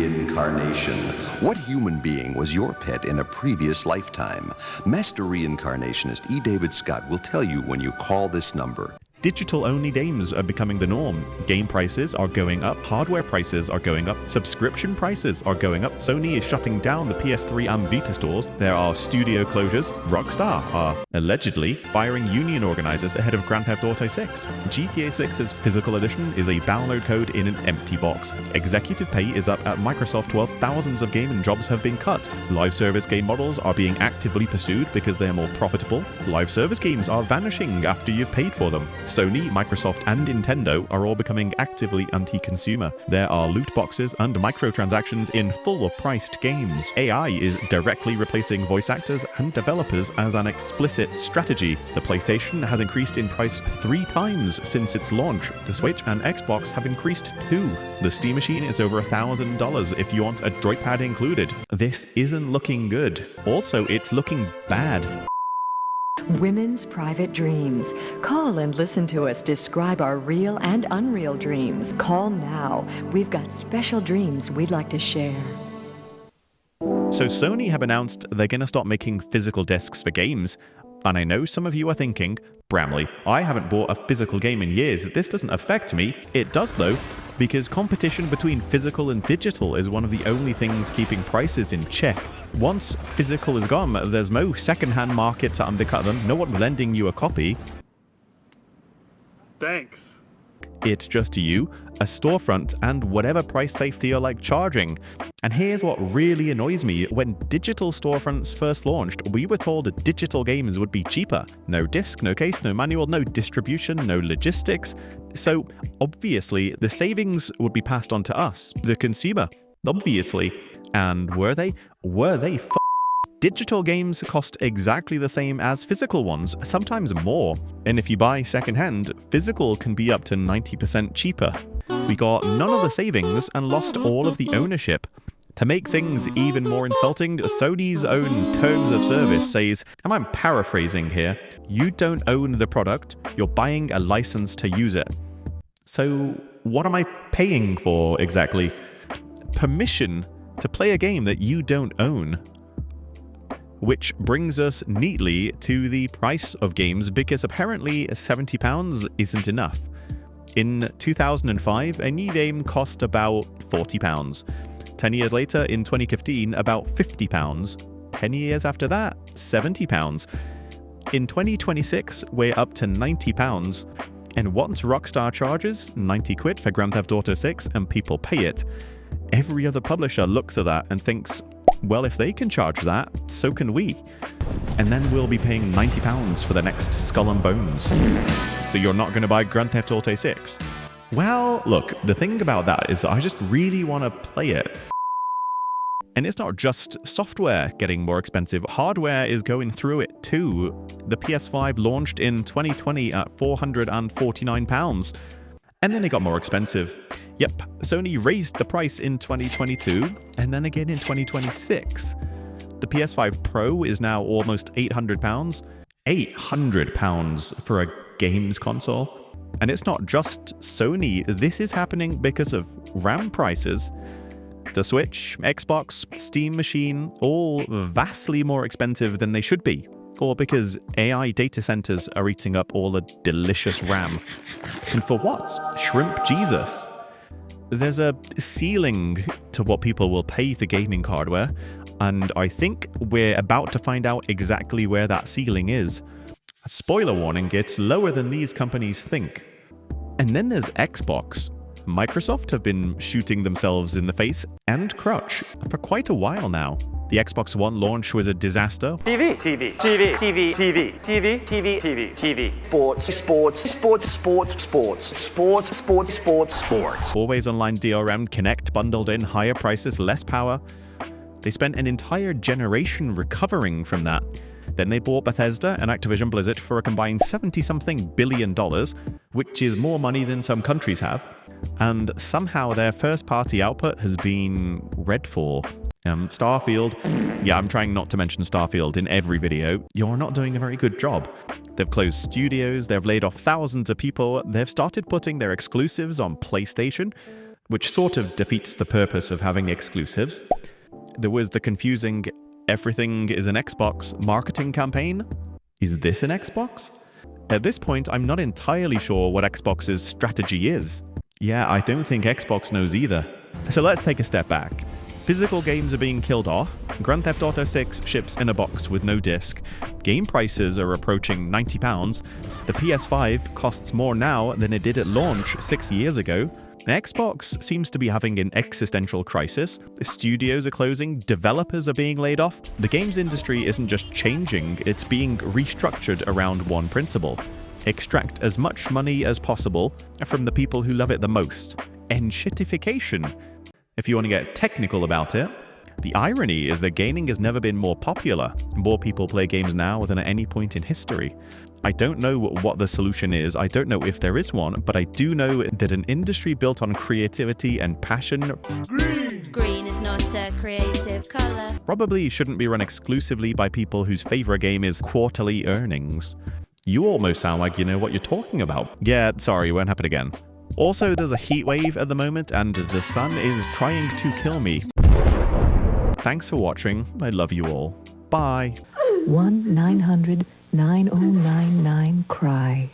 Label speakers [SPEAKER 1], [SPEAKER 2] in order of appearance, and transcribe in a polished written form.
[SPEAKER 1] Reincarnation. What human being was your pet in a previous lifetime? Master reincarnationist E. David Scott will tell you when you call this number.
[SPEAKER 2] Digital-only games are becoming the norm. Game prices are going up, hardware prices are going up, subscription prices are going up. Sony is shutting down the PS3 and Vita stores. There are studio closures. Rockstar are allegedly firing union organizers ahead of Grand Theft Auto 6. GTA 6's physical edition is a download code in an empty box. Executive pay is up at Microsoft while thousands of gaming jobs have been cut. Live service game models are being actively pursued because they're more profitable. Live service games are vanishing after you've paid for them. Sony, Microsoft, and Nintendo are all becoming actively anti-consumer. There are loot boxes and microtransactions in full-priced games. AI is directly replacing voice actors and developers as an explicit strategy. The PlayStation has increased in price 3 times since its launch. The Switch and Xbox have increased too. The Steam Machine is over $1,000 if you want a joypad included. This isn't looking good. Also, it's looking bad.
[SPEAKER 3] Women's private dreams. Call and listen to us describe our real and unreal dreams. Call now. We've got special dreams we'd like to share.
[SPEAKER 2] So Sony have announced they're going to stop making physical discs for games. And I know some of you are thinking, Bramley, I haven't bought a physical game in years. This doesn't affect me. It does though, because competition between physical and digital is one of the only things keeping prices in check. Once physical is gone, there's no second-hand market to undercut them, no one lending you a copy.
[SPEAKER 4] Thanks.
[SPEAKER 2] It's just you, a storefront, and whatever price they feel like charging. And here's what really annoys me. When digital storefronts first launched, we were told digital games would be cheaper. No disc, no case, no manual, no distribution, no logistics. So obviously, the savings would be passed on to us, the consumer. Obviously. And were they? Digital games cost exactly the same as physical ones, sometimes more. And if you buy secondhand, physical can be up to 90% cheaper. We got none of the savings and lost all of the ownership. To make things even more insulting, Sony's own terms of service says, and I'm paraphrasing here, you don't own the product, you're buying a license to use it. So what am I paying for exactly? Permission to play a game that you don't own. Which brings us neatly to the price of games, because apparently £70 isn't enough. In 2005, a new game cost about £40. 10 years later, in 2015, about £50. 10 years after that, £70. In 2026, we're up to £90. And once Rockstar charges 90 quid for Grand Theft Auto 6 and people pay it, every other publisher looks at that and thinks, well, if they can charge that, so can we. And then we'll be paying £90 for the next Skull and Bones. So you're not going to buy Grand Theft Auto 6? Well, look, the thing about that is I just really want to play it. And it's not just software getting more expensive, hardware is going through it too. The PS5 launched in 2020 at £449, and then it got more expensive. Yep, Sony raised the price in 2022, and then again in 2026. The PS5 Pro is now almost £800. £800 for a games console. And it's not just Sony, this is happening because of RAM prices. The Switch, Xbox, Steam Machine, all vastly more expensive than they should be. Or because AI data centers are eating up all the delicious RAM. And for what? Shrimp Jesus. There's a ceiling to what people will pay for gaming hardware, and I think we're about to find out exactly where that ceiling is. A spoiler warning, it's lower than these companies think. And then there's Xbox. Microsoft have been shooting themselves in the face and crutch for quite a while now. The Xbox One launch was a disaster. Sports. Always online DRM, Kinect bundled in, higher prices, less power. They spent an entire generation recovering from that. Then they bought Bethesda and Activision Blizzard for a combined $70-something billion, which is more money than some countries have. And somehow their first-party output has been Redfall. Starfield. Yeah, I'm trying not to mention Starfield in every video. You're not doing a very good job. They've closed studios, they've laid off thousands of people, they've started putting their exclusives on PlayStation. which sort of defeats the purpose of having exclusives. There was the confusing "everything is an Xbox" marketing campaign. Is this an Xbox? At this point, I'm not entirely sure what Xbox's strategy is. Yeah, I don't think Xbox knows either. So let's take a step back. Physical games are being killed off. Grand Theft Auto 6 ships in a box with no disc. Game prices are approaching £90. The PS5 costs more now than it did at launch 6 years ago. Xbox seems to be having an existential crisis. Studios are closing, developers are being laid off. The games industry isn't just changing, it's being restructured around one principle. Extract as much money as possible from the people who love it the most. Enshittification, if you want to get technical about it. The irony is that gaming has never been more popular. More people play games now than at any point in history. I don't know what the solution is, I don't know if there is one, but I do know that an industry built on creativity and passion
[SPEAKER 4] Green is not a creative color.
[SPEAKER 2] Probably shouldn't be run exclusively by people whose favorite game is quarterly earnings. You almost sound like you know what you're talking about. Yeah, sorry, won't happen again. Also, there's a heat wave at the moment and the sun is trying to kill me. Thanks for watching. I love you all. Bye.
[SPEAKER 3] 1-900-9099-CRY